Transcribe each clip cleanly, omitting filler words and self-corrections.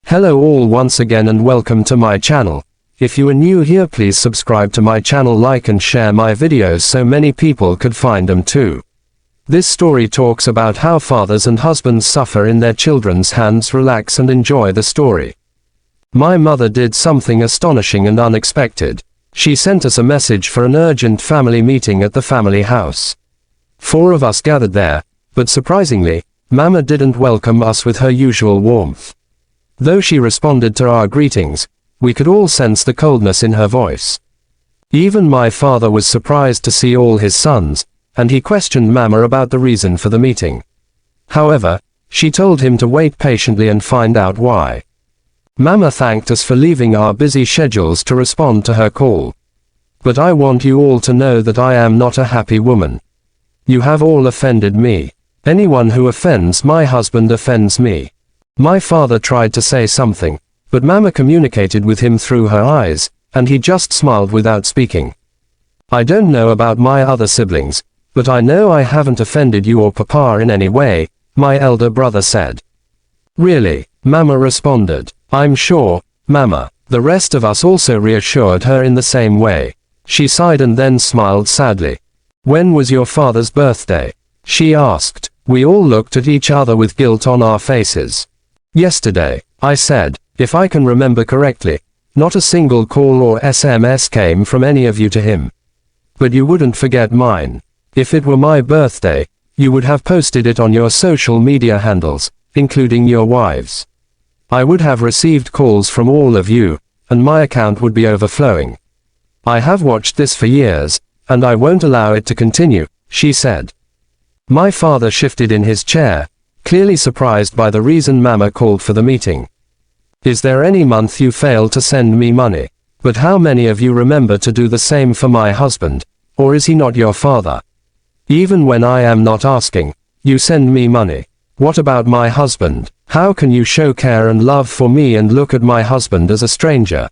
Hello all once again and welcome to my channel. If you are new here, please subscribe to my channel, like and share my videos so many people could find them too. This story talks about how fathers and husbands suffer in their children's hands. Relax and enjoy the story. My mother did something astonishing and unexpected. She sent us a message for an urgent family meeting at the family house. 4 of us gathered there, but surprisingly, Mama didn't welcome us with her usual warmth. Though she responded to our greetings, we could all sense the coldness in her voice. Even my father was surprised to see all his sons, and he questioned Mama about the reason for the meeting. However, she told him to wait patiently and find out why. Mama thanked us for leaving our busy schedules to respond to her call. But I want you all to know that I am not a happy woman. You have all offended me. Anyone who offends my husband offends me. My father tried to say something, but Mama communicated with him through her eyes, and he just smiled without speaking. I don't know about my other siblings, but I know I haven't offended you or Papa in any way, my elder brother said. Really? Mama responded. I'm sure, Mama. The rest of us also reassured her in the same way. She sighed and then smiled sadly. When was your father's birthday? She asked. We all looked at each other with guilt on our faces. Yesterday, I said. If I can remember correctly, not a single call or SMS came from any of you to him. But you wouldn't forget mine. If it were my birthday, you would have posted it on your social media handles, including your wives. I would have received calls from all of you, and my account would be overflowing. I have watched this for years, and I won't allow it to continue, she said. My father shifted in his chair, clearly surprised by the reason Mama called for the meeting. Is there any month you fail to send me money? But how many of you remember to do the same for my husband? Or is he not your father? Even when I am not asking, you send me money. What about my husband? How can you show care and love for me and look at my husband as a stranger?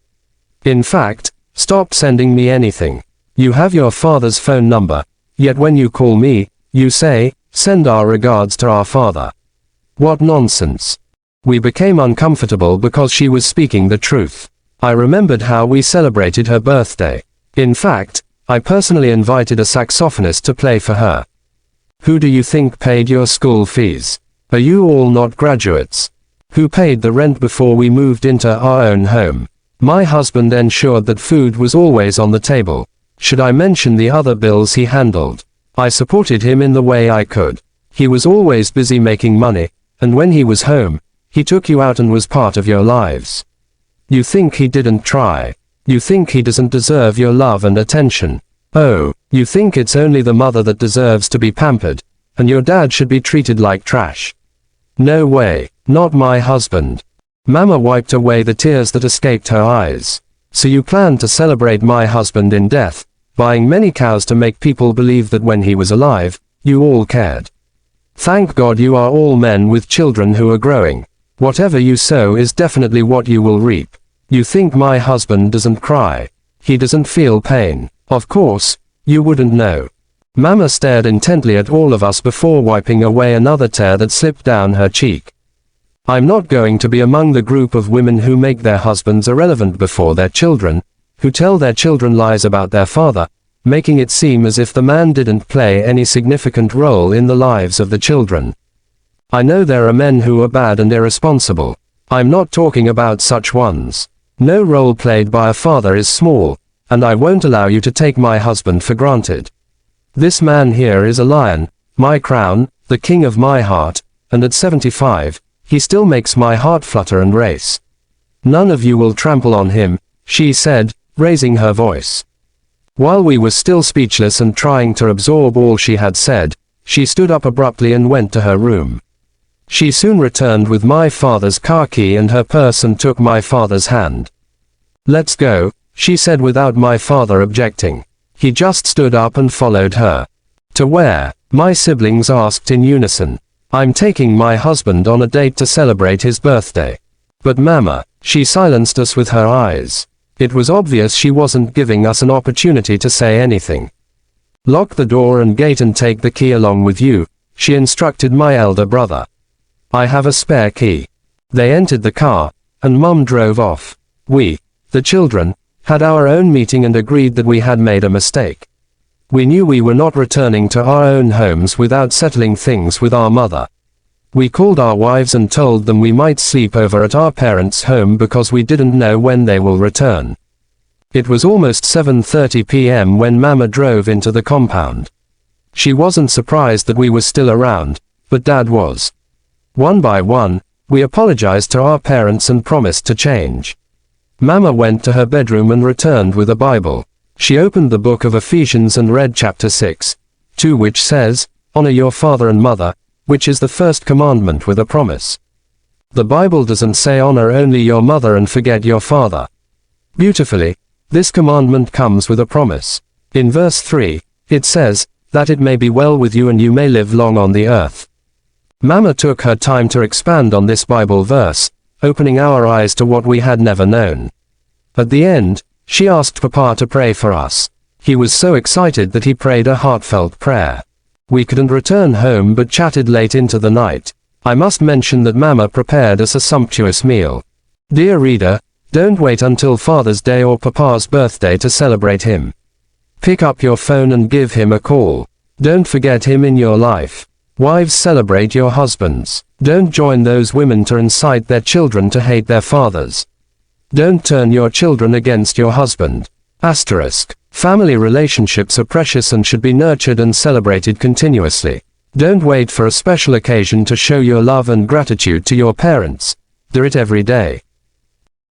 In fact, stop sending me anything. You have your father's phone number, yet when you call me, you say, send our regards to our father. What nonsense. We became uncomfortable because she was speaking the truth. I remembered how we celebrated her birthday. In fact, I personally invited a saxophonist to play for her. Who do you think paid your school fees? Are you all not graduates? Who paid the rent before we moved into our own home? My husband ensured that food was always on the table. Should I mention the other bills he handled? I supported him in the way I could. He was always busy making money, and when he was home, he took you out and was part of your lives. You think he didn't try. You think he doesn't deserve your love and attention. Oh, you think it's only the mother that deserves to be pampered, and your dad should be treated like trash. No way, not my husband. Mama wiped away the tears that escaped her eyes. So you planned to celebrate my husband in death, buying many cows to make people believe that when he was alive, you all cared. Thank God you are all men with children who are growing. Whatever you sow is definitely what you will reap. You think my husband doesn't cry. He doesn't feel pain. Of course, you wouldn't know. Mama stared intently at all of us before wiping away another tear that slipped down her cheek. I'm not going to be among the group of women who make their husbands irrelevant before their children, who tell their children lies about their father, making it seem as if the man didn't play any significant role in the lives of the children. I know there are men who are bad and irresponsible. I'm not talking about such ones. No role played by a father is small, and I won't allow you to take my husband for granted. This man here is a lion, my crown, the king of my heart, and at 75, he still makes my heart flutter and race. None of you will trample on him, she said, raising her voice. While we were still speechless and trying to absorb all she had said, she stood up abruptly and went to her room. She soon returned with my father's car key and her purse and took my father's hand. Let's go, she said without my father objecting. He just stood up and followed her. To where? My siblings asked in unison. I'm taking my husband on a date to celebrate his birthday. But Mama, she silenced us with her eyes. It was obvious she wasn't giving us an opportunity to say anything. Lock the door and gate and take the key along with you, she instructed my elder brother. I have a spare key. They entered the car, and Mum drove off. We, the children, had our own meeting and agreed that we had made a mistake. We knew we were not returning to our own homes without settling things with our mother. We called our wives and told them we might sleep over at our parents' home because we didn't know when they will return. It was almost 7:30 p.m. when Mama drove into the compound. She wasn't surprised that we were still around, but Dad was. One by one, we apologized to our parents and promised to change. Mama went to her bedroom and returned with a Bible. She opened the book of Ephesians and read chapter 6:2, which says, "Honor your father and mother," which is the first commandment with a promise. The Bible doesn't say honor only your mother and forget your father. Beautifully, this commandment comes with a promise. In verse 3, it says, "That it may be well with you and you may live long on the earth." Mama took her time to expand on this Bible verse, opening our eyes to what we had never known. At the end, she asked Papa to pray for us. He was so excited that he prayed a heartfelt prayer. We couldn't return home but chatted late into the night. I must mention that Mama prepared us a sumptuous meal. Dear reader, don't wait until Father's Day or Papa's birthday to celebrate him. Pick up your phone and give him a call. Don't forget him in your life. Wives, celebrate your husbands. Don't join those women to incite their children to hate their fathers. Don't turn your children against your husband. Family relationships are precious and should be nurtured and celebrated continuously. Don't wait for a special occasion to show your love and gratitude to your parents. Do it every day.